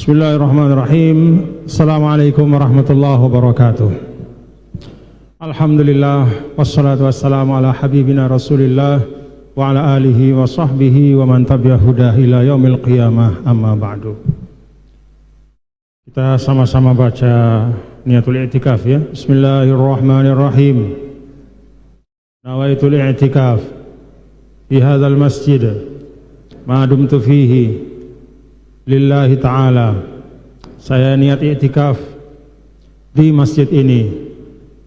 Bismillahirrahmanirrahim. Assalamualaikum warahmatullahi wabarakatuh. Alhamdulillah, wassalatu wassalamu ala habibina Rasulillah wa ala alihi wa sahbihi wa man tabi'ah hudah ila yaumil qiyamah, amma ba'du. Kita sama-sama baca niatul i'tikaf ya. Bismillahirrahmanirrahim. Nawaitul i'tikaf fi hadzal masjid ma dumtu fihi lillahi ta'ala. Saya niat i'tikaf di masjid ini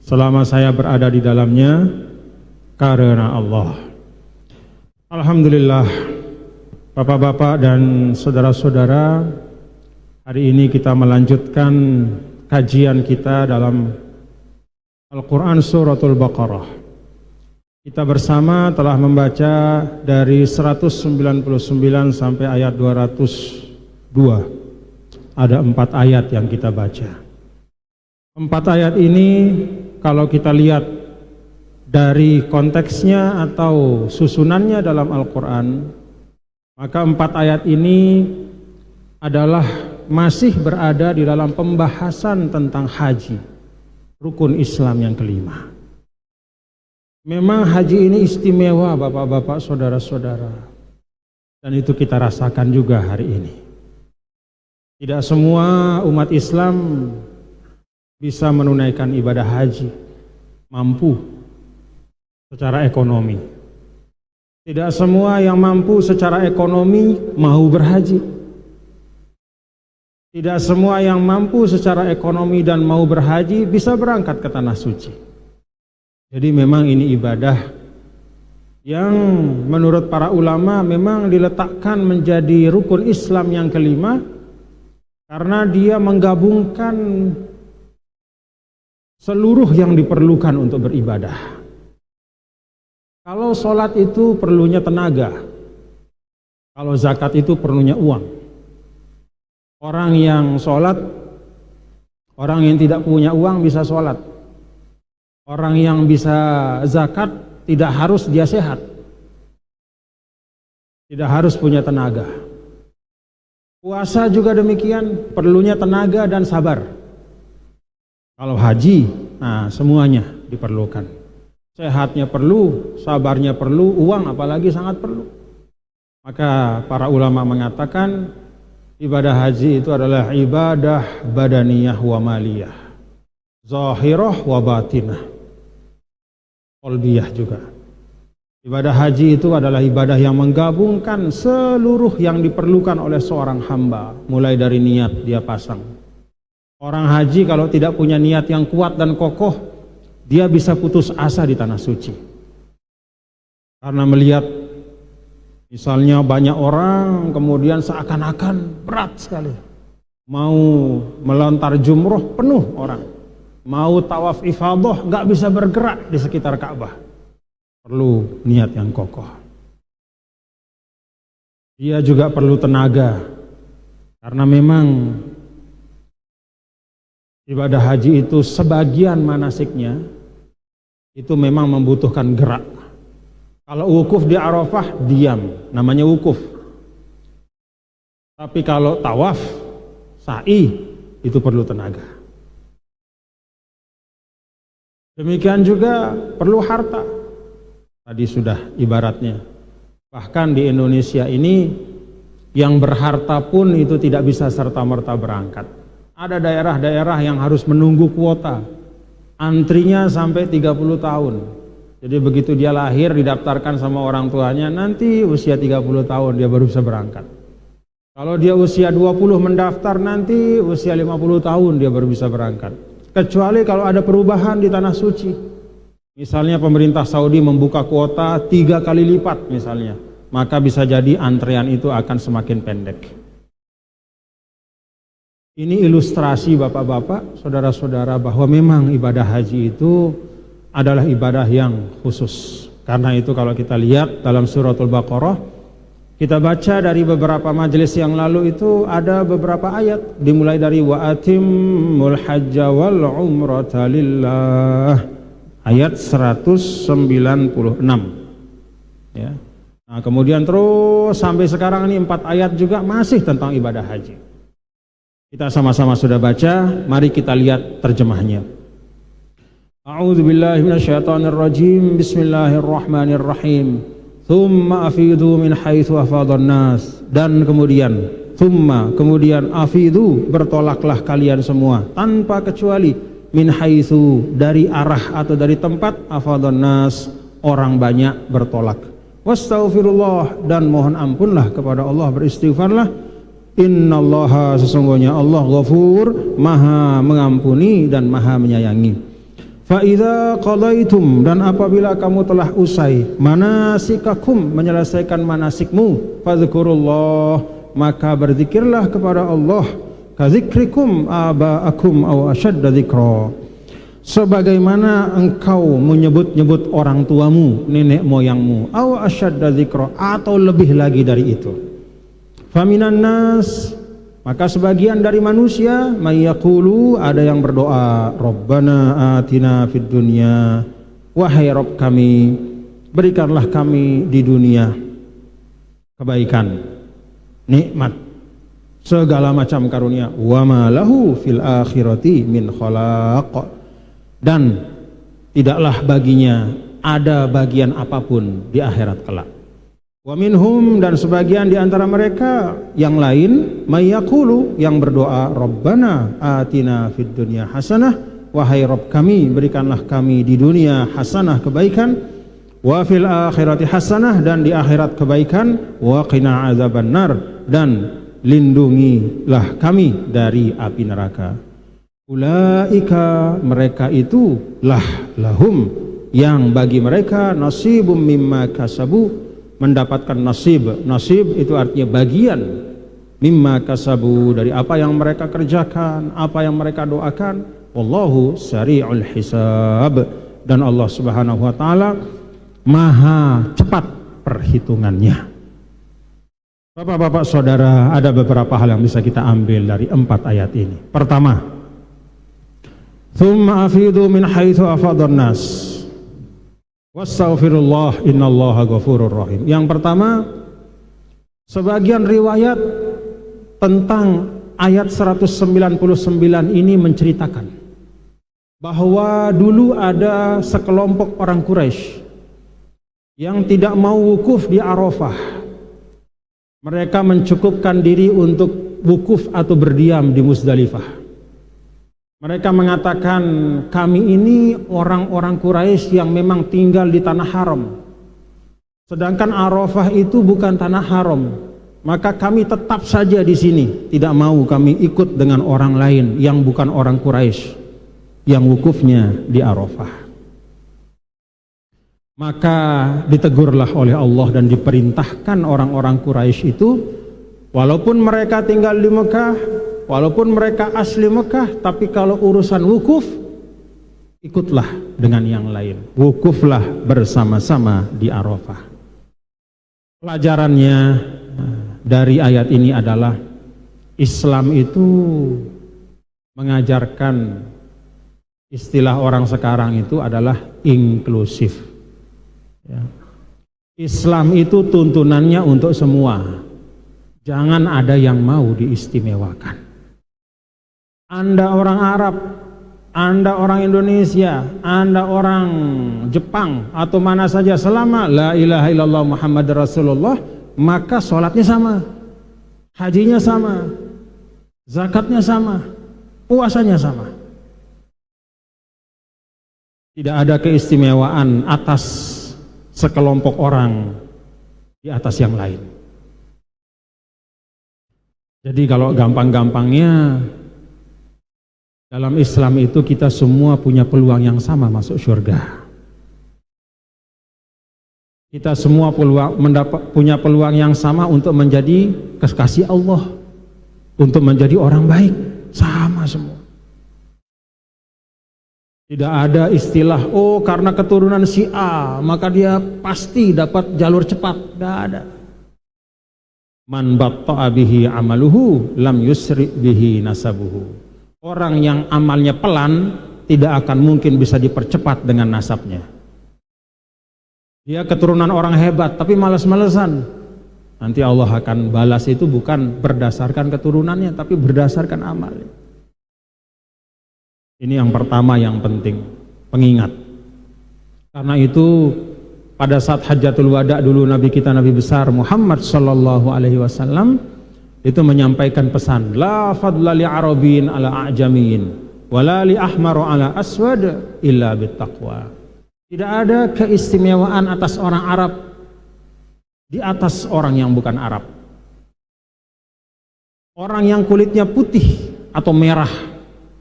selama saya berada di dalamnya karena Allah. Alhamdulillah, bapak-bapak dan saudara-saudara, hari ini kita melanjutkan kajian kita dalam Al-Quran Suratul Baqarah. Kita bersama telah membaca dari 199 sampai ayat 202. Ada 4 ayat yang kita baca. 4 ayat ini kalau kita lihat dari konteksnya atau susunannya dalam Al-Quran, maka 4 ayat ini adalah masih berada di dalam pembahasan tentang haji, rukun Islam yang kelima. Memang haji ini istimewa bapak-bapak, saudara-saudara, dan itu kita rasakan juga hari ini. Tidak semua umat Islam bisa menunaikan ibadah haji, mampu secara ekonomi. Tidak semua yang mampu secara ekonomi mau berhaji. Tidak semua yang mampu secara ekonomi dan mau berhaji bisa berangkat ke tanah suci. Jadi memang ini ibadah yang menurut para ulama memang diletakkan menjadi rukun Islam yang kelima, karena dia menggabungkan seluruh yang diperlukan untuk beribadah. Kalau sholat itu perlunya tenaga, kalau zakat itu perlunya uang. Orang yang sholat, orang yang tidak punya uang bisa sholat. Orang yang bisa zakat tidak harus dia sehat, tidak harus punya tenaga. Puasa juga demikian, perlunya tenaga dan sabar. Kalau haji, nah semuanya diperlukan. Sehatnya perlu, sabarnya perlu, uang apalagi sangat perlu. Maka para ulama mengatakan ibadah haji itu adalah ibadah badaniyah wa maliyah, zahirah wa batinah, qalbiyah juga. Ibadah haji itu adalah ibadah yang menggabungkan seluruh yang diperlukan oleh seorang hamba, mulai dari niat dia pasang. Orang haji kalau tidak punya niat yang kuat dan kokoh, dia bisa putus asa di tanah suci. Karena melihat misalnya banyak orang kemudian seakan-akan berat sekali. Mau melontar jumroh penuh orang. Mau tawaf ifadah nggak bisa bergerak di sekitar Ka'bah. Perlu niat yang kokoh. Dia juga perlu tenaga, karena memang ibadah haji itu sebagian manasiknya itu memang membutuhkan gerak. Kalau wukuf di Arafah diam, namanya wukuf. Tapi kalau tawaf, sa'i, itu perlu tenaga. Demikian juga perlu harta. Tadi sudah ibaratnya. Bahkan di Indonesia ini yang berharta pun itu tidak bisa serta-merta berangkat. Ada daerah-daerah yang harus menunggu kuota. Antrinya sampai 30 tahun. Jadi begitu dia lahir didaftarkan sama orang tuanya, nanti usia 30 tahun dia baru bisa berangkat. Kalau dia usia 20 mendaftar, nanti usia 50 tahun dia baru bisa berangkat. Kecuali kalau ada perubahan di tanah suci. Misalnya pemerintah Saudi membuka kuota 3 kali lipat misalnya, maka bisa jadi antrean itu akan semakin pendek. Ini ilustrasi bapak-bapak, saudara-saudara, bahwa memang ibadah haji itu adalah ibadah yang khusus. Karena itu kalau kita lihat dalam Suratul Baqarah, kita baca dari beberapa majelis yang lalu itu ada beberapa ayat, dimulai dari wa atimmul hajja wal umrata lillah. Ayat 196 ya. Nah, kemudian terus sampai sekarang ini 4 ayat juga masih tentang ibadah haji. Kita sama-sama sudah baca, mari kita lihat terjemahnya. A'udzubillahi minasyaitonirrajim. Bismillahirrahmanirrahim. Tsumma afidu min haitsu afadhan nas. Dan kemudian kemudian afidu, bertolaklah kalian semua tanpa kecuali, min haitsu, dari arah atau dari tempat, afadhan nas, orang banyak bertolak. Wastaghfirullah, dan mohon ampunlah kepada Allah, beristighfarlah. Innallaha, sesungguhnya Allah, Ghafur, maha mengampuni dan maha menyayangi. Fa idza qadaitum, dan apabila kamu telah usai, manasikakum, menyelesaikan manasikmu, fadzkurullah, maka berzikirlah kepada Allah, kadzikrikum aba'akum aw ashadda dzikra, sebagaimana engkau menyebut-nyebut orang tuamu, nenek moyangmu, aw ashadda dzikra, atau lebih lagi dari itu. Faminan nas, maka sebagian dari manusia, mayyaqulu, ada yang berdoa, Rabbana atina fid dunya, wahai Rabb kami, berikanlah kami di dunia kebaikan, nikmat, segala macam karunia, wa ma lahu fil akhirati min khalaq, dan tidaklah baginya ada bagian apapun di akhirat kelak. Wa minhum, dan sebagian di antara mereka yang lain, mayyaqulu, yang berdoa, Rabbana atina fid dunya hasanah, wahai Rabb kami, berikanlah kami di dunia hasanah, kebaikan, wa fil akhirati hasanah, dan di akhirat kebaikan, wa qina azabannar, dan lindungilah kami dari api neraka. Ulaika, mereka itu, lahum, yang bagi mereka, nasibum mimma kasabu, mendapatkan nasib. Nasib itu artinya bagian, mimma kasabu, dari apa yang mereka kerjakan, apa yang mereka doakan. Wallahu sari'ul hisab, dan Allah Subhanahu wa taala maha cepat perhitungannya. Bapak-bapak saudara, ada beberapa hal yang bisa kita ambil dari 4 ayat ini. Pertama, tsumma afidu min haitsu afadhan nas, wastaghfirullah, innallaha ghafurur rahim. Yang pertama, sebagian riwayat tentang ayat 199 ini menceritakan bahwa dulu ada sekelompok orang Quraisy yang tidak mau wukuf di Arafah. Mereka mencukupkan diri untuk wukuf atau berdiam di Muzdalifah. Mereka mengatakan, kami ini orang-orang Quraisy yang memang tinggal di tanah haram, sedangkan Arafah itu bukan tanah haram, maka kami tetap saja di sini, tidak mau kami ikut dengan orang lain yang bukan orang Quraisy yang wukufnya di Arafah. Maka ditegurlah oleh Allah dan diperintahkan orang-orang Quraisy itu, walaupun mereka tinggal di Mekah, walaupun mereka asli Mekah, tapi kalau urusan wukuf, ikutlah dengan yang lain, wukuflah bersama-sama di Arafah. Pelajarannya dari ayat ini adalah Islam itu mengajarkan, istilah orang sekarang itu adalah inklusif. Ya. Islam itu tuntunannya untuk semua, jangan ada yang mau diistimewakan. Anda orang Arab, Anda orang Indonesia, Anda orang Jepang atau mana saja, selama la ilaha illallah Muhammad Rasulullah, maka sholatnya sama, hajinya sama, zakatnya sama, puasanya sama. Tidak ada keistimewaan atas sekelompok orang di atas yang lain. Jadi kalau gampang-gampangnya, dalam Islam itu kita semua punya peluang yang sama masuk surga. Kita semua punya peluang yang sama untuk menjadi kekasih Allah, untuk menjadi orang baik, sama semua. Tidak ada istilah, oh karena keturunan si A maka dia pasti dapat jalur cepat. Tidak ada. Man batta'a bihi amaluhu lam yusri bihi nasabuhu. Orang yang amalnya pelan tidak akan mungkin bisa dipercepat dengan nasabnya. Dia keturunan orang hebat tapi malas-malesan, Nanti Allah akan balas itu bukan berdasarkan keturunannya, tapi berdasarkan amalnya. Ini yang pertama yang penting, pengingat. Karena itu pada saat Hajjatul Wada dulu Nabi kita, Nabi besar Muhammad sallallahu alaihi wasallam itu menyampaikan pesan, la fadla li arabin ala a'jamin wala li ahmaru ala aswad illa bittaqwa. Tidak ada keistimewaan atas orang Arab di atas orang yang bukan Arab. Orang yang kulitnya putih atau merah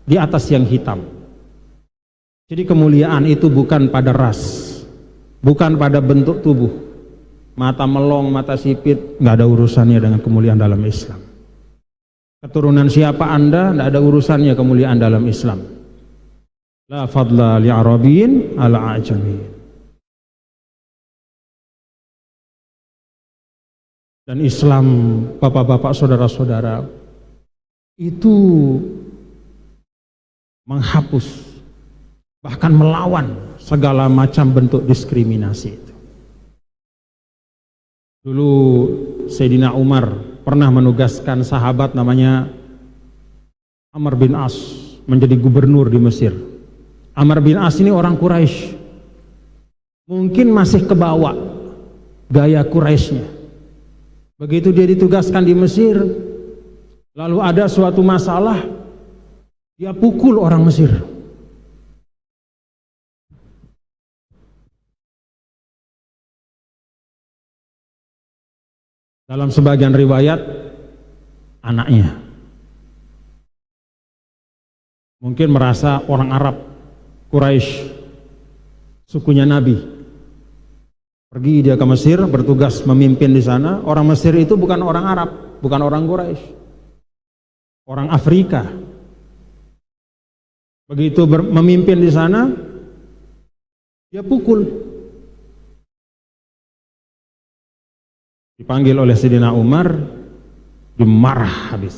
di atas yang hitam. Jadi kemuliaan itu bukan pada ras, bukan pada bentuk tubuh. Mata melong, mata sipit, nggak ada urusannya dengan kemuliaan dalam Islam. Keturunan siapa Anda, nggak ada urusannya kemuliaan dalam Islam. La fadla li arabiyyin ala a'jamin. Dan Islam, bapak-bapak, saudara-saudara, itu menghapus, bahkan melawan segala macam bentuk diskriminasi itu. Dulu Sayyidina Umar pernah menugaskan sahabat namanya Amr bin As menjadi gubernur di Mesir. Amr bin As ini orang Quraisy, mungkin masih kebawa gaya Quraisynya. Begitu dia ditugaskan di Mesir, lalu ada suatu masalah, dia pukul orang Mesir. Dalam sebagian riwayat, anaknya. Mungkin merasa orang Arab, Quraisy, sukunya Nabi. Pergi dia ke Mesir, bertugas memimpin di sana. Orang Mesir itu bukan orang Arab, bukan orang Quraisy, orang Afrika. Begitu memimpin di sana, dia pukul. Dipanggil oleh Sayyidina Umar, dimarah habis.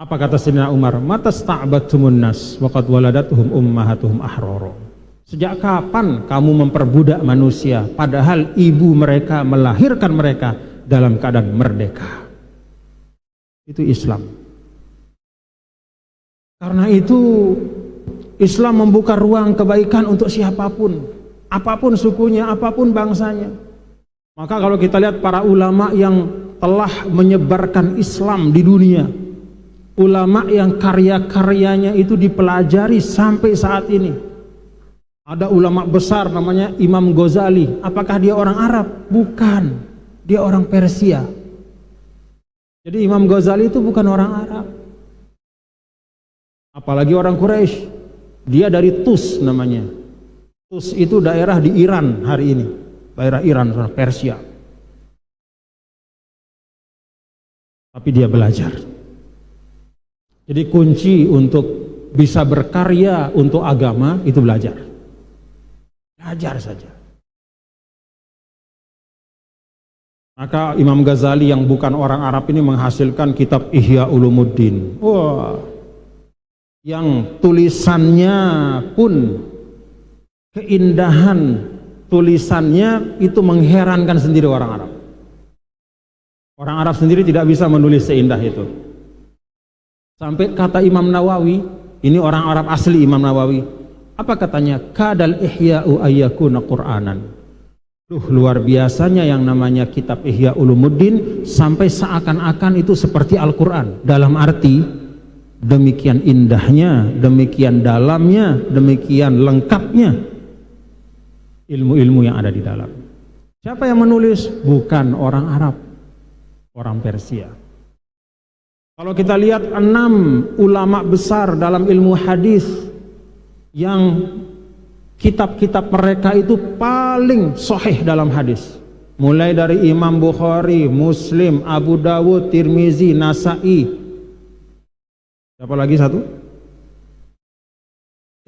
Apa kata Sayyidina Umar? Matasta'badtumun nas waqad waladatuhum ummahatuhum ahrara. Sejak kapan kamu memperbudak manusia padahal ibu mereka melahirkan mereka dalam keadaan merdeka? Itu Islam. Karena itu Islam membuka ruang kebaikan untuk siapapun, apapun sukunya, apapun bangsanya. Maka kalau kita lihat para ulama yang telah menyebarkan Islam di dunia, ulama yang karya-karyanya itu dipelajari sampai saat ini. Ada ulama besar namanya Imam Ghazali. Apakah dia orang Arab? Bukan. Dia orang Persia. Jadi Imam Ghazali itu bukan orang Arab. Apalagi orang Quraisy. Dia dari Tus namanya. Tus itu daerah di Iran hari ini. Daerah Iran, Persia. Tapi dia belajar. Jadi kunci untuk bisa berkarya untuk agama itu belajar. Belajar saja. Maka Imam Ghazali yang bukan orang Arab ini menghasilkan kitab Ihya Ulumuddin. Wah, yang tulisannya pun keindahan tulisannya itu mengherankan sendiri orang Arab. Orang Arab sendiri tidak bisa menulis seindah itu. Sampai kata Imam Nawawi, ini orang Arab asli Imam Nawawi. Apa katanya? Kadal ihya'u ayyakuna Qur'anan. Luar biasanya yang namanya kitab Ihya Ulumuddin sampai seakan-akan itu seperti Al-Quran. Dalam arti demikian indahnya, demikian dalamnya, demikian lengkapnya ilmu-ilmu yang ada di dalam. Siapa yang menulis? Bukan orang Arab, orang Persia. Kalau kita lihat 6 ulama besar dalam ilmu hadis yang kitab-kitab mereka itu paling sahih dalam hadis, mulai dari Imam Bukhari, Muslim, Abu Dawud, Tirmizi, Nasai. Siapa lagi satu?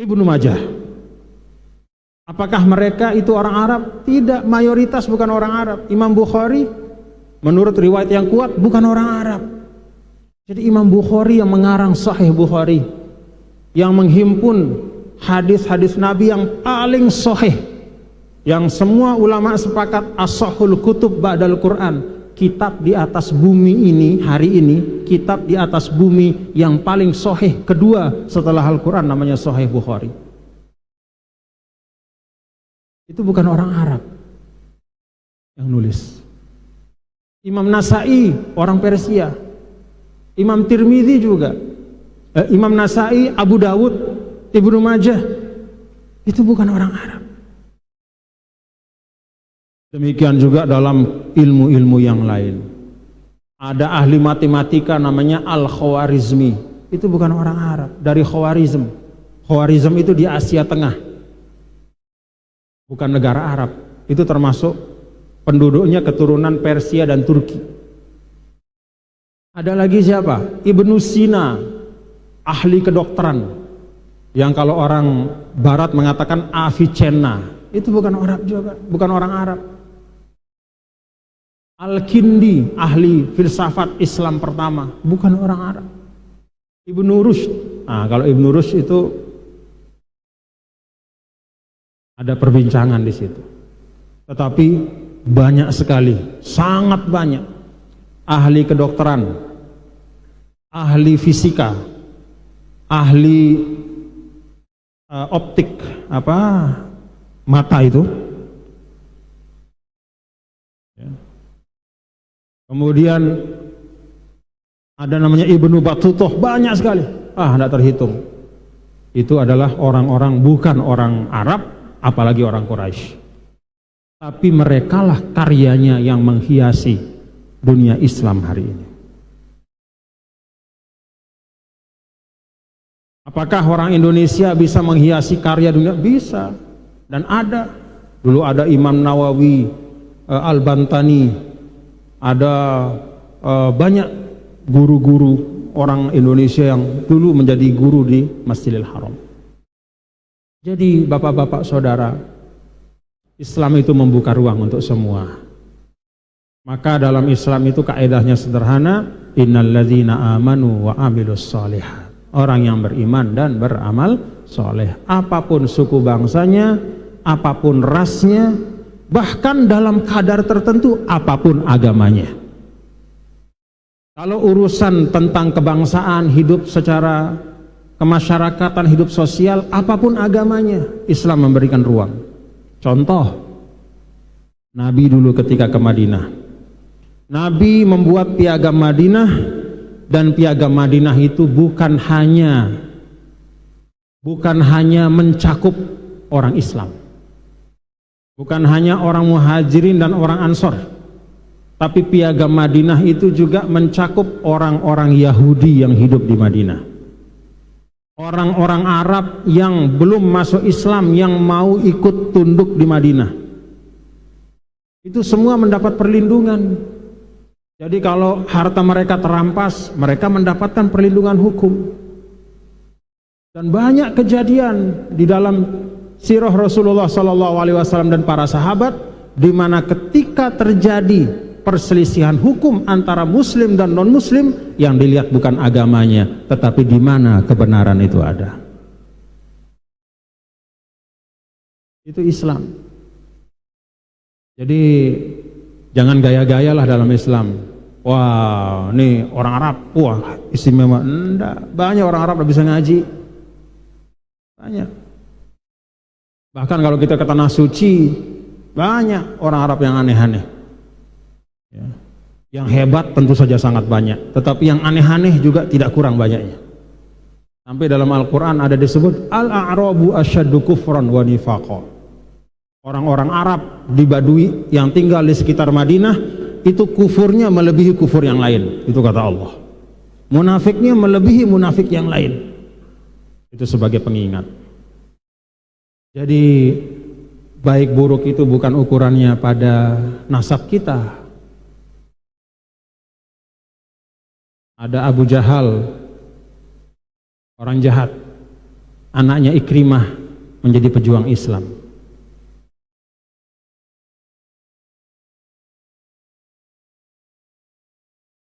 Ibnu Majah. Apakah mereka itu orang Arab? Tidak, mayoritas bukan orang Arab. Imam Bukhari menurut riwayat yang kuat bukan orang Arab. Jadi Imam Bukhari yang mengarang Sahih Bukhari, yang menghimpun hadis-hadis Nabi yang paling sahih, yang semua ulama sepakat as-sahhul kutub ba'dal Quran, kitab di atas bumi ini hari ini, kitab di atas bumi yang paling sahih kedua setelah Al-Quran namanya Sahih Bukhari. Itu bukan orang Arab yang nulis. Imam Nasai orang Persia, Imam Tirmidzi juga, Imam Nasai, Abu Dawud, Ibnu Majah, itu bukan orang Arab. Demikian juga dalam ilmu-ilmu yang lain. Ada ahli matematika namanya Al-Khwarizmi, itu bukan orang Arab, dari Khwarizm. Khwarizm itu di Asia Tengah, bukan negara Arab. Itu termasuk penduduknya keturunan Persia dan Turki. Ada lagi siapa? Ibnu Sina, ahli kedokteran, yang kalau orang Barat mengatakan Avicenna, itu bukan Arab juga, bukan orang Arab. Al-Kindi, ahli filsafat Islam pertama, bukan orang Arab. Ibnu Rushd, nah kalau Ibnu Rushd itu ada perbincangan di situ. Tetapi banyak sekali, sangat banyak ahli kedokteran, ahli fisika, ahli optik, mata itu. Kemudian ada namanya Ibnu Battutoh, banyak sekali, tidak terhitung. Itu adalah orang-orang bukan orang Arab, apalagi orang Quraisy. Tapi merekalah karyanya yang menghiasi dunia Islam hari ini. Apakah orang Indonesia bisa menghiasi karya dunia? Bisa, dan ada. Dulu ada Imam Nawawi, Al-Bantani, ada banyak guru-guru orang Indonesia yang dulu menjadi guru di Masjidil Haram. Jadi bapak-bapak saudara, Islam itu membuka ruang untuk semua. Maka dalam Islam itu kaedahnya sederhana, innalladzina amanu wa amilus sholihat. Orang yang beriman dan beramal soleh, apapun suku bangsanya, apapun rasnya, bahkan dalam kadar tertentu, apapun agamanya. Kalau urusan tentang kebangsaan, hidup secara kemasyarakatan, hidup sosial, apapun agamanya, Islam memberikan ruang. Contoh, Nabi dulu ketika ke Madinah, Nabi membuat piagam Madinah, dan piagam Madinah itu bukan hanya mencakup orang Islam, bukan hanya orang Muhajirin dan orang Ansor, tapi piagam Madinah itu juga mencakup orang-orang Yahudi yang hidup di Madinah, orang-orang Arab yang belum masuk Islam, yang mau ikut tunduk di Madinah. Itu semua mendapat perlindungan. Jadi kalau harta mereka terampas, mereka mendapatkan perlindungan hukum. Dan banyak kejadian di dalam sirah Rasulullah SAW dan para sahabat, di mana ketika terjadi perselisihan hukum antara Muslim dan non-Muslim, yang dilihat bukan agamanya, tetapi di mana kebenaran itu ada. Itu Islam. Jadi jangan gaya-gayalah dalam Islam. Wah, ini orang Arab, wah istimewa. Enggak, banyak orang Arab yang bisa ngaji. Banyak. Bahkan kalau kita ke tanah suci, banyak orang Arab yang aneh-aneh. Ya. Yang hebat tentu saja sangat banyak, tetapi yang aneh-aneh juga tidak kurang banyaknya. Sampai dalam Al-Quran ada disebut Al-A'rabu asyaddu kufran wa nifaqa. Orang-orang Arab di Badui yang tinggal di sekitar Madinah, itu kufurnya melebihi kufur yang lain, itu kata Allah. Munafiknya melebihi munafik yang lain. Itu sebagai pengingat. Jadi baik buruk itu bukan ukurannya pada nasab kita. Ada Abu Jahal, orang jahat, anaknya Ikrimah menjadi pejuang Islam.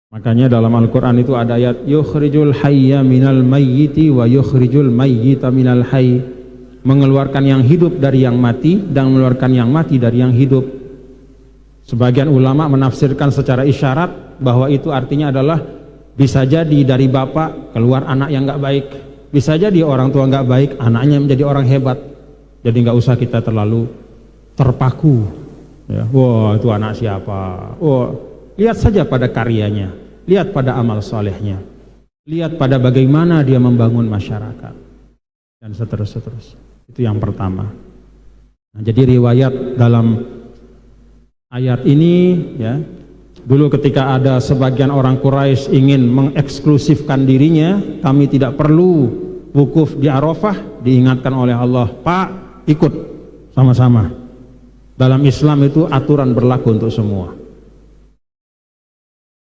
Makanya dalam Al-Quran itu ada ayat yukhrijul hayya minal mayyiti wa yukhrijul mayyita minal hayy. mengeluarkan yang hidup dari yang mati dan mengeluarkan yang mati dari yang hidup. Sebagian ulama menafsirkan secara isyarat bahwa itu artinya adalah bisa jadi dari bapak keluar anak yang nggak baik, bisa jadi orang tua nggak baik, anaknya menjadi orang hebat. Jadi nggak usah kita terlalu terpaku. Ya, wah itu anak siapa? Wah, lihat saja pada karyanya, lihat pada amal solehnya, lihat pada bagaimana dia membangun masyarakat, dan seterusnya. Itu yang pertama. Nah, jadi riwayat dalam ayat ini, ya, dulu ketika ada sebagian orang Quraisy ingin mengeksklusifkan dirinya, kami tidak perlu wukuf di Arafah, diingatkan oleh Allah, Pak, ikut sama-sama. Dalam Islam itu aturan berlaku untuk semua.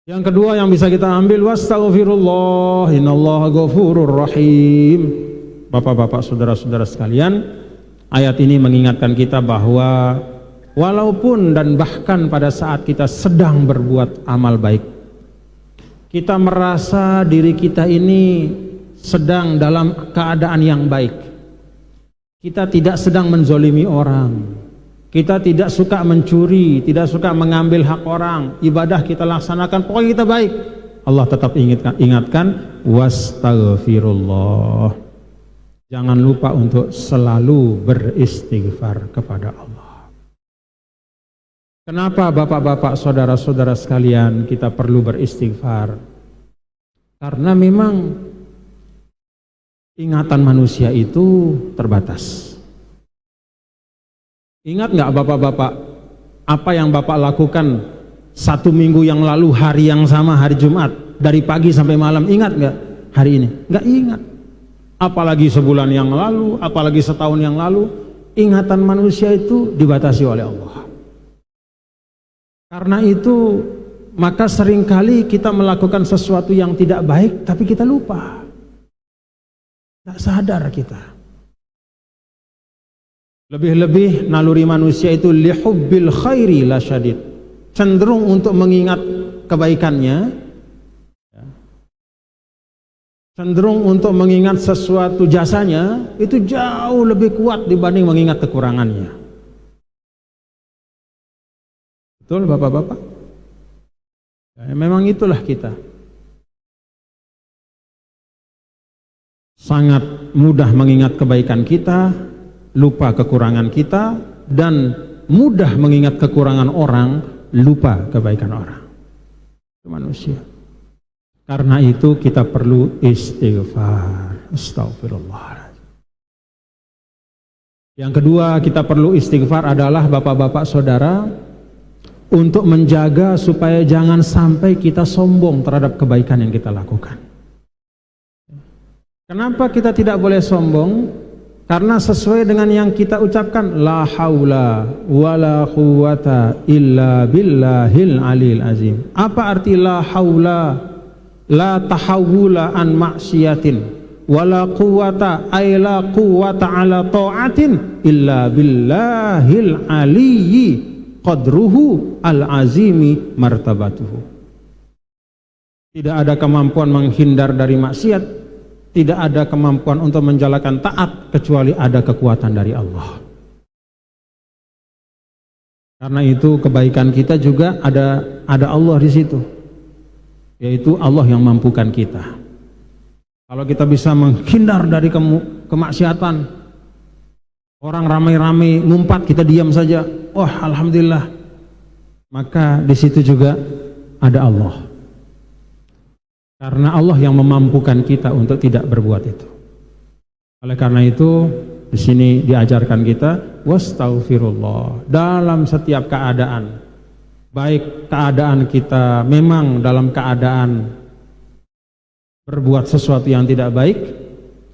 Yang kedua yang bisa kita ambil, wastaghfirullah, innallaha ghafurur rahim. Bapak-bapak, saudara-saudara sekalian, ayat ini mengingatkan kita bahwa walaupun dan bahkan pada saat kita sedang berbuat amal baik, kita merasa diri kita ini sedang dalam keadaan yang baik, kita tidak sedang menzolimi orang, kita tidak suka mencuri, tidak suka mengambil hak orang, ibadah kita laksanakan, pokoknya kita baik, Allah tetap ingatkan wastaghfirullah. Jangan lupa untuk selalu beristighfar kepada Allah. Kenapa bapak-bapak, saudara-saudara sekalian kita perlu beristighfar? Karena memang ingatan manusia itu terbatas. Ingat nggak bapak-bapak, apa yang bapak lakukan 1 minggu yang lalu hari yang sama, hari Jumat, dari pagi sampai malam, ingat nggak hari ini? Nggak ingat. Apalagi sebulan yang lalu, apalagi setahun yang lalu. Ingatan manusia itu dibatasi oleh Allah. Karena itu maka seringkali kita melakukan sesuatu yang tidak baik tapi kita lupa, tidak sadar kita. Lebih-lebih naluri manusia itu lihubbil khairi la syadid, cenderung untuk mengingat kebaikannya, cenderung untuk mengingat sesuatu jasanya itu jauh lebih kuat dibanding mengingat kekurangannya. Betul bapak-bapak? Ya, memang itulah kita. Sangat mudah mengingat kebaikan kita, lupa kekurangan kita, dan mudah mengingat kekurangan orang, lupa kebaikan orang. Itu manusia. Karena itu kita perlu istighfar. Astagfirullah. Yang kedua kita perlu istighfar adalah bapak-bapak saudara, untuk menjaga supaya jangan sampai kita sombong terhadap kebaikan yang kita lakukan. Kenapa kita tidak boleh sombong? Karena sesuai dengan yang kita ucapkan, la haula wala quwata illa billahil alil azim. Apa arti la haula? La tahawula an maksiatin wala quwata ay la quwata ala ta'atin illa billahil aliyyi qadruhu al azimi martabatuhu. Tidak ada kemampuan menghindar dari maksiat, tidak ada kemampuan untuk menjalankan taat kecuali ada kekuatan dari Allah. Karena itu kebaikan kita juga ada Allah di situ, yaitu Allah yang mampukan kita. Kalau kita bisa menghindar dari kemaksiatan, orang ramai-ramai ngumpat, kita diam saja, oh alhamdulillah, maka di situ juga ada Allah. Karena Allah yang memampukan kita untuk tidak berbuat itu. Oleh karena itu di sini diajarkan kita wastaghfirullah dalam setiap keadaan. Baik keadaan kita memang dalam keadaan berbuat sesuatu yang tidak baik,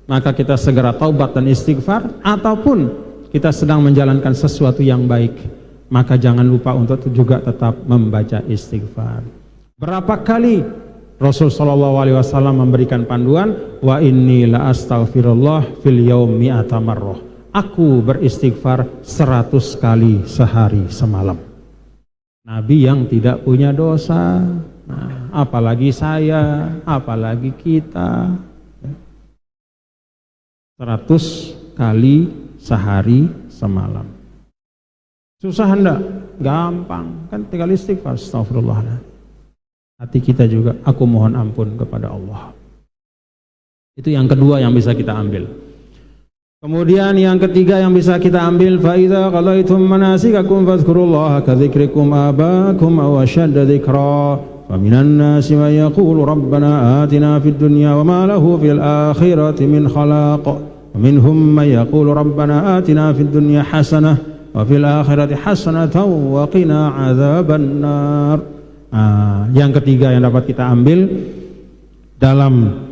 maka kita segera taubat dan istighfar, ataupun kita sedang menjalankan sesuatu yang baik, maka jangan lupa untuk juga tetap membaca istighfar. Berapa kali Rasul sallallahu alaihi wasallam memberikan panduan, wa inni la astaghfirullah fil yaumi mi'ata marrah. Aku beristighfar 100 kali sehari semalam. Nabi yang tidak punya dosa, nah, apalagi saya, apalagi kita. 100 kali sehari semalam. Susah enggak? Gampang, kan tinggal istighfar, astagfirullah. Hati kita juga, aku mohon ampun kepada Allah. Itu yang kedua yang bisa kita ambil. Kemudian yang ketiga yang bisa kita ambil, fa idza qalaitum manasikakum fadhkurullaha ka dzikrikum abakum aw ashadda dzikra fa minan nasi man yaqulu rabbana atina fid dunya wa ma lahu fil akhirati min khalaq wa minhum man yaqulu rabbana atina fid dunya hasanah wa fil akhirati hasanatan wa qina adzabannar. Yang ketiga yang dapat kita ambil dalam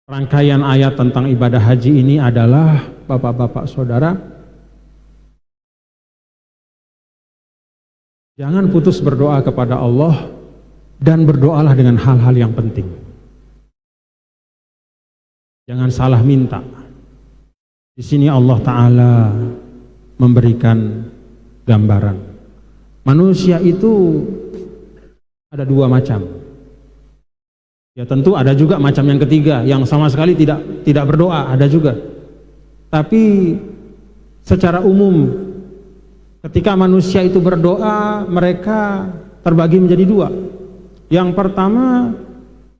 rangkaian ayat tentang ibadah haji ini adalah, bapak-bapak saudara, jangan putus berdoa kepada Allah dan berdoalah dengan hal-hal yang penting. Jangan salah minta. Di sini Allah Ta'ala memberikan gambaran. Manusia itu ada dua macam. Ya tentu ada juga macam yang ketiga yang sama sekali tidak berdoa, ada juga. Tapi secara umum ketika manusia itu berdoa, mereka terbagi menjadi dua. Yang pertama,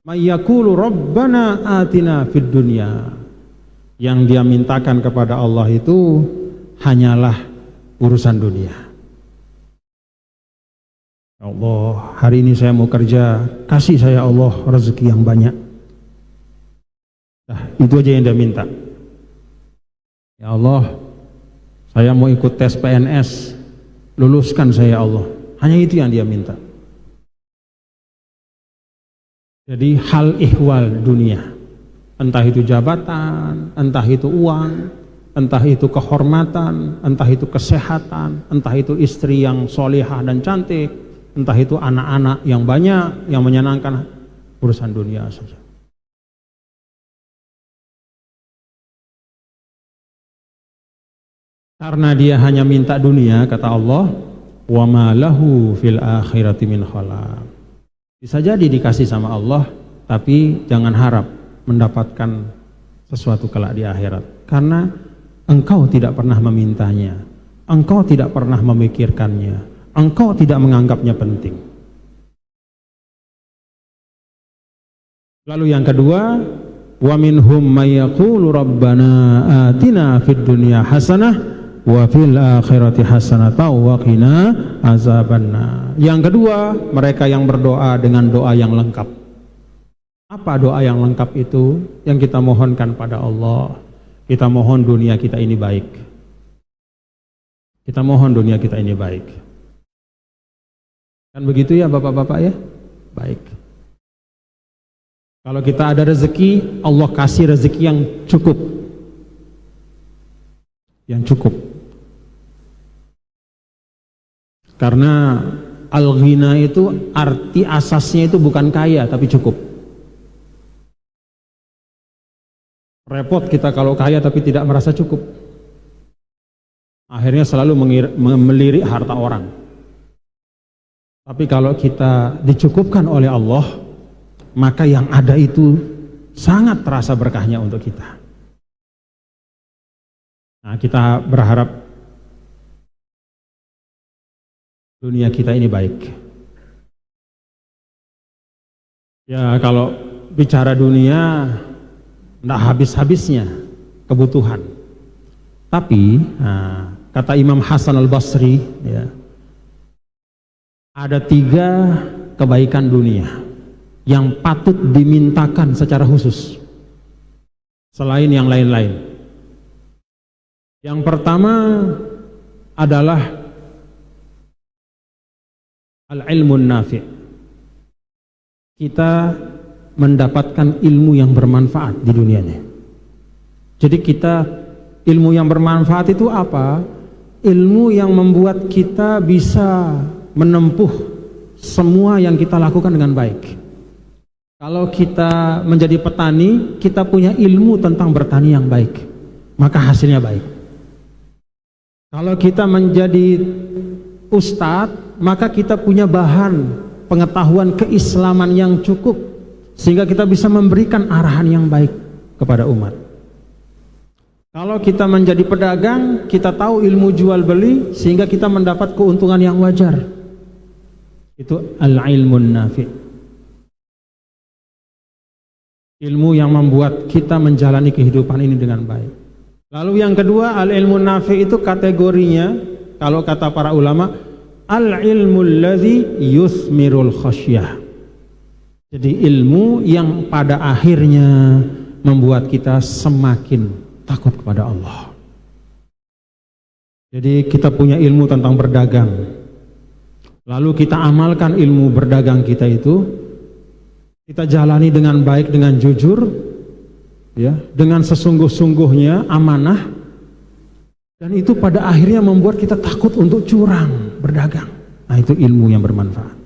mayyaqulu rabbana atina fid dunya. Yang dia mintakan kepada Allah itu hanyalah urusan dunia. Allah, hari ini saya mau kerja, kasih saya Allah rezeki yang banyak. Nah, itu aja yang dia minta. Ya Allah, saya mau ikut tes PNS, luluskan saya Allah. Hanya itu yang dia minta. Jadi hal ihwal dunia, entah itu jabatan, entah itu uang, entah itu kehormatan, entah itu kesehatan, entah itu istri yang solihah dan cantik, entah itu anak-anak yang banyak, yang menyenangkan, urusan dunia saja. Karena dia hanya minta dunia, kata Allah, wa ma lahu fil akhirati min khalaq. Bisa jadi dikasih sama Allah, tapi jangan harap mendapatkan sesuatu kelak di akhirat. Karena engkau tidak pernah memintanya, engkau tidak pernah memikirkannya, engkau tidak menganggapnya penting. Lalu yang kedua, wa minhum may yaqulu rabbana atina fid dunya hasanah wa fil akhirati hasanatan wa qina azabannar. Yang kedua, mereka yang berdoa dengan doa yang lengkap. Apa doa yang lengkap itu? Yang kita mohonkan pada Allah, kita mohon dunia kita ini baik. Kita mohon dunia kita ini baik. Kan begitu ya bapak-bapak ya? Baik. Kalau kita ada rezeki, Allah kasih rezeki yang cukup. Yang cukup. Karena al-ghina itu arti asasnya itu bukan kaya tapi cukup. Repot kita kalau kaya tapi tidak merasa cukup. Akhirnya selalu melirik harta orang. Tapi kalau kita dicukupkan oleh Allah, maka yang ada itu sangat terasa berkahnya untuk kita. Nah, kita berharap dunia kita ini baik. Ya, kalau bicara dunia, tidak habis-habisnya kebutuhan. Tapi, kata Imam Hasan al-Basri, ya, ada 3 kebaikan dunia yang patut dimintakan secara khusus selain yang lain-lain. Yang pertama adalah al-ilmun nafi'. Kita mendapatkan ilmu yang bermanfaat di dunia ini. Jadi ilmu yang bermanfaat itu apa? Ilmu yang membuat kita bisa menempuh semua yang kita lakukan dengan baik. Kalau kita menjadi petani, kita punya ilmu tentang bertani yang baik, maka hasilnya baik. Kalau kita menjadi ustadz, maka kita punya bahan pengetahuan keislaman yang cukup, sehingga kita bisa memberikan arahan yang baik kepada umat. Kalau kita menjadi pedagang, kita tahu ilmu jual beli sehingga kita mendapat keuntungan yang wajar. Itu al-ilmun nafi'. Ilmu yang membuat kita menjalani kehidupan ini dengan baik. Lalu yang kedua, al-ilmun nafi' itu kategorinya, kalau kata para ulama, al-ilmul ladzi yusmirul khasyah. Jadi ilmu yang pada akhirnya membuat kita semakin takut kepada Allah. Jadi kita punya ilmu tentang berdagang, lalu kita amalkan ilmu berdagang kita itu, kita jalani dengan baik, dengan jujur, ya, dengan sesungguh-sungguhnya, amanah, dan itu pada akhirnya membuat kita takut untuk curang berdagang. Nah, itu ilmu yang bermanfaat.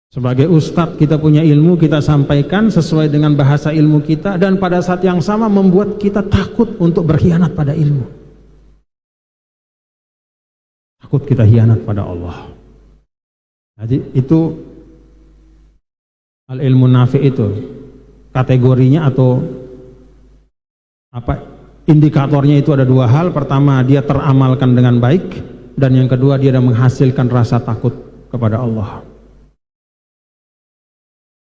Sebagai ustadz kita punya ilmu, kita sampaikan sesuai dengan bahasa ilmu kita, dan pada saat yang sama membuat kita takut untuk berkhianat pada ilmu. Takut kita khianat pada Allah. Jadi itu al-ilmu nafi' itu kategorinya atau apa, indikatornya itu ada dua hal. Pertama, dia teramalkan dengan baik, dan yang kedua, dia menghasilkan rasa takut kepada Allah.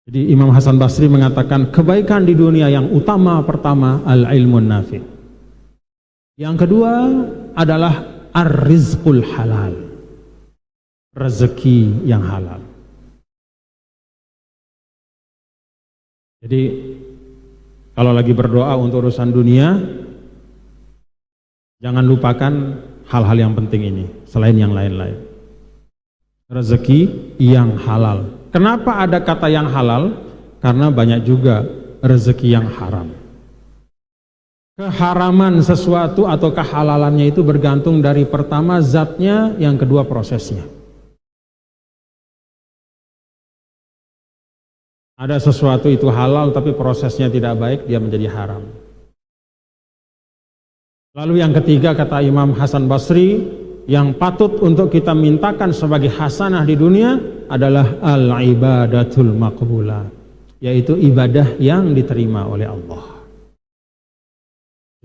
Jadi Imam Hasan Basri mengatakan kebaikan di dunia yang utama pertama al-ilmun nafi'. Yang kedua adalah ar-rizqul halal, rezeki yang halal. Jadi kalau lagi berdoa untuk urusan dunia, jangan lupakan hal-hal yang penting ini selain yang lain-lain. Rezeki yang halal. Kenapa ada kata yang halal? Karena banyak juga rezeki yang haram. Keharaman sesuatu atau kehalalannya itu bergantung dari pertama zatnya, yang kedua prosesnya. Ada sesuatu itu halal tapi prosesnya tidak baik, dia menjadi haram. Lalu yang ketiga, kata Imam Hasan Basri, yang patut untuk kita mintakan sebagai hasanah di dunia adalah al-ibadatul maqbulah, yaitu ibadah yang diterima oleh Allah.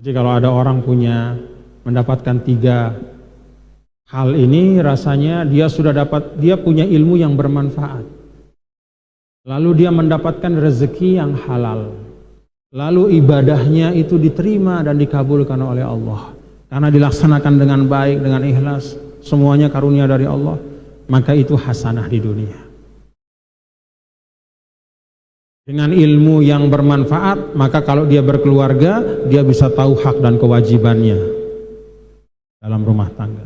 Jadi kalau ada orang mendapatkan tiga hal ini, rasanya dia punya ilmu yang bermanfaat. Lalu dia mendapatkan rezeki yang halal. Lalu ibadahnya itu diterima dan dikabulkan oleh Allah. Karena dilaksanakan dengan baik, dengan ikhlas, semuanya karunia dari Allah, maka itu hasanah di dunia. Dengan ilmu yang bermanfaat, maka kalau dia berkeluarga, dia bisa tahu hak dan kewajibannya dalam rumah tangga.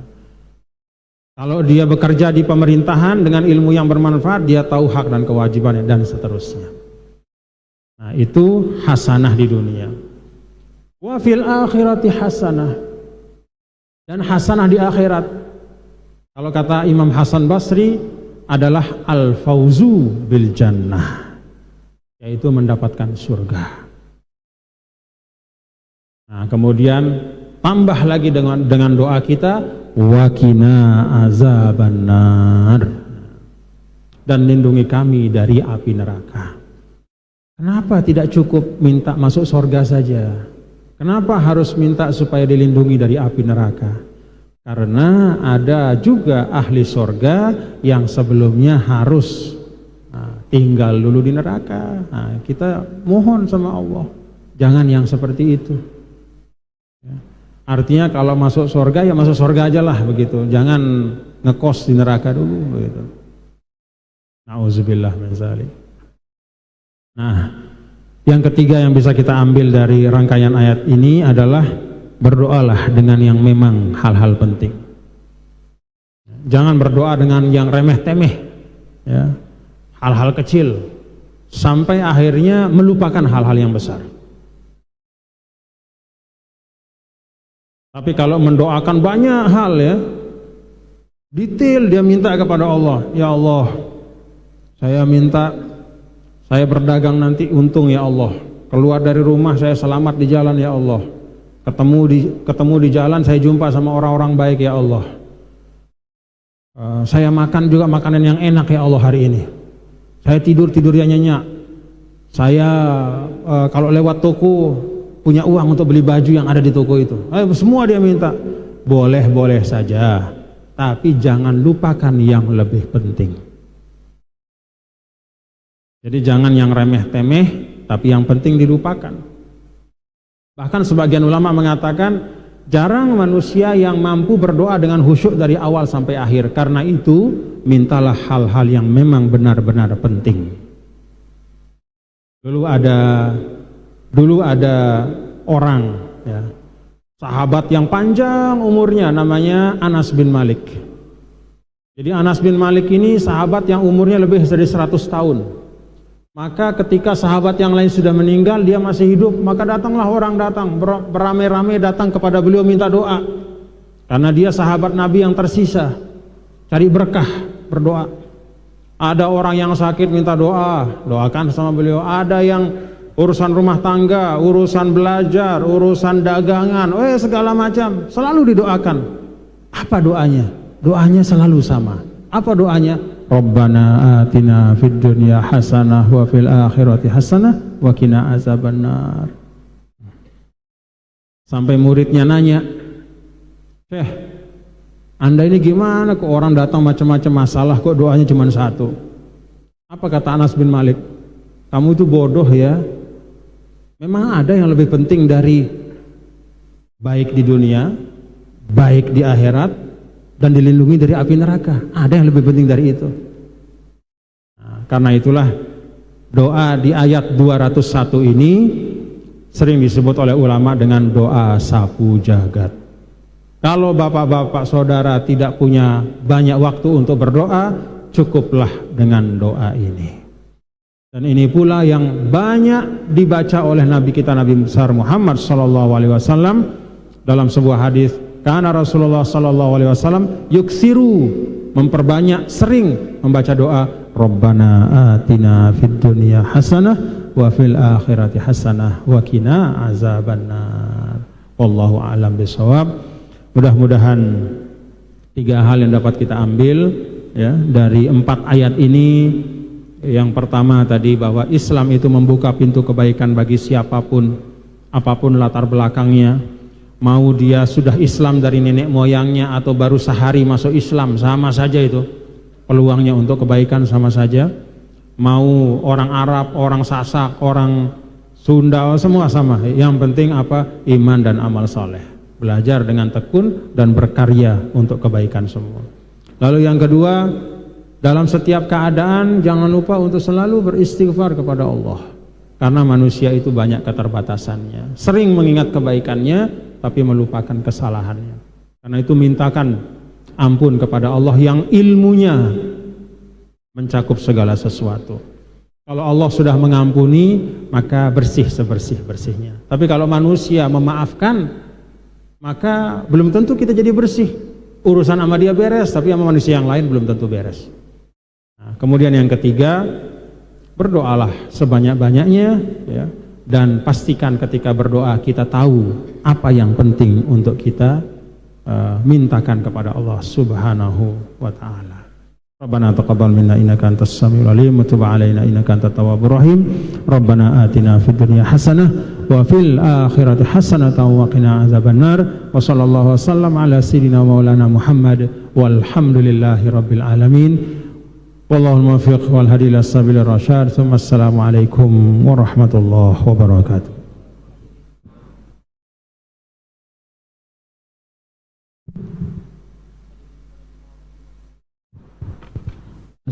Kalau dia bekerja di pemerintahan, dengan ilmu yang bermanfaat, dia tahu hak dan kewajibannya, dan seterusnya. Nah, itu hasanah di dunia. Wa fil akhirati hasanah. Dan hasanah di akhirat, kalau kata Imam Hasan Basri, adalah al-fauzu bil jannah, yaitu mendapatkan surga. Nah, kemudian tambah lagi dengan doa kita, wa qina azabannar, dan lindungi kami dari api neraka. Kenapa tidak cukup minta masuk surga saja? Kenapa harus minta supaya dilindungi dari api neraka? Karena ada juga ahli surga yang sebelumnya harus tinggal dulu di neraka. Nah, kita mohon sama Allah, jangan yang seperti itu. Artinya kalau masuk surga, ya masuk surga aja lah begitu. Jangan ngekos di neraka dulu begitu. Nauzubillah min dzalik. Nah, yang ketiga yang bisa kita ambil dari rangkaian ayat ini adalah berdoalah dengan yang memang hal-hal penting. Jangan berdoa dengan yang remeh-temeh, ya, hal-hal kecil, sampai akhirnya melupakan hal-hal yang besar. Tapi kalau mendoakan banyak hal, ya, detail dia minta kepada Allah, ya Allah, saya minta saya berdagang nanti untung ya Allah, keluar dari rumah saya selamat di jalan ya Allah, ketemu di jalan saya jumpa sama orang-orang baik ya Allah, saya makan juga makanan yang enak ya Allah hari ini, saya tidurnya nyenyak, Saya kalau lewat toko punya uang untuk beli baju yang ada di toko itu. Semua dia minta. Boleh-boleh saja, tapi jangan lupakan yang lebih penting. Jadi jangan yang remeh-temeh, tapi yang penting dilupakan. Bahkan sebagian ulama mengatakan jarang manusia yang mampu berdoa dengan khusyuk dari awal sampai akhir. Karena itu mintalah hal-hal yang memang benar-benar penting. Dulu ada orang, ya, sahabat yang panjang umurnya, namanya Anas bin Malik. Jadi Anas bin Malik ini sahabat yang umurnya lebih dari 100 tahun. Maka ketika sahabat yang lain sudah meninggal, dia masih hidup, maka datanglah orang beramai-ramai datang kepada beliau minta doa. Karena dia sahabat Nabi yang tersisa, cari berkah, berdoa. Ada orang yang sakit minta doa, doakan sama beliau. Ada yang urusan rumah tangga, urusan belajar, urusan dagangan, segala macam, selalu didoakan. Apa doanya? Doanya selalu sama. Apa doanya? Rabbana atina fid dunya hasanah wa fil akhirati hasanah wa qina azabannar. Sampai muridnya nanya, "Syekh, Anda ini gimana kok orang datang macam-macam masalah, kok doanya cuma satu?" Apa kata Anas bin Malik? "Kamu itu bodoh ya. Memang ada yang lebih penting dari baik di dunia, baik di akhirat, dan dilindungi dari api neraka. Ada yang lebih penting dari itu." Nah, karena itulah doa di ayat 201 ini sering disebut oleh ulama dengan doa sapu jagat. Kalau bapak-bapak saudara tidak punya banyak waktu untuk berdoa, cukuplah dengan doa ini. Dan ini pula yang banyak dibaca oleh Nabi kita, Nabi besar Muhammad SAW dalam sebuah hadis. Karena Rasulullah SAW yuksiru, memperbanyak, sering membaca doa Rabbana atina fid dunya hasanah wa fil akhirati hasanah wa qina azabannar. Wallahu a'lam bishawab. Mudah-mudahan 3 hal yang dapat kita ambil, ya, dari 4 ayat ini. Yang pertama tadi, bahwa Islam itu membuka pintu kebaikan bagi siapapun, apapun latar belakangnya. Mau dia sudah Islam dari nenek moyangnya atau baru sehari masuk Islam, sama saja itu peluangnya untuk kebaikan, sama saja. Mau orang Arab, orang Sasak, orang Sunda, semua sama. Yang penting apa? Iman dan amal soleh. Belajar dengan tekun dan berkarya untuk kebaikan semua. Lalu yang kedua, dalam setiap keadaan jangan lupa untuk selalu beristighfar kepada Allah. Karena manusia itu banyak keterbatasannya, sering mengingat kebaikannya tapi melupakan kesalahannya. Karena itu mintakan ampun kepada Allah yang ilmunya mencakup segala sesuatu. Kalau Allah sudah mengampuni, maka bersih sebersih-bersihnya. Tapi kalau manusia memaafkan, maka belum tentu kita jadi bersih. Urusan sama dia beres, tapi sama manusia yang lain belum tentu beres. Nah, kemudian yang ketiga, berdoalah sebanyak-banyaknya, ya, dan pastikan ketika berdoa kita tahu apa yang penting untuk kita mintakan kepada Allah Subhanahu wa ta'ala. Rabbana taqabbal minna innaka antas samiul alim wa tub alaina innaka antat tawwabur rahim. Rabbana atina fid dunya hasanah wa fil akhirati hasanatan wa qina azabannar. Wa sallallahu wasallam ala sayyidina maulana Muhammad walhamdulillahi rabbil alamin. Wallahul muwaffiq wal hadi ila sabilir rasyad. Assalamualaikum warahmatullahi wabarakatuh.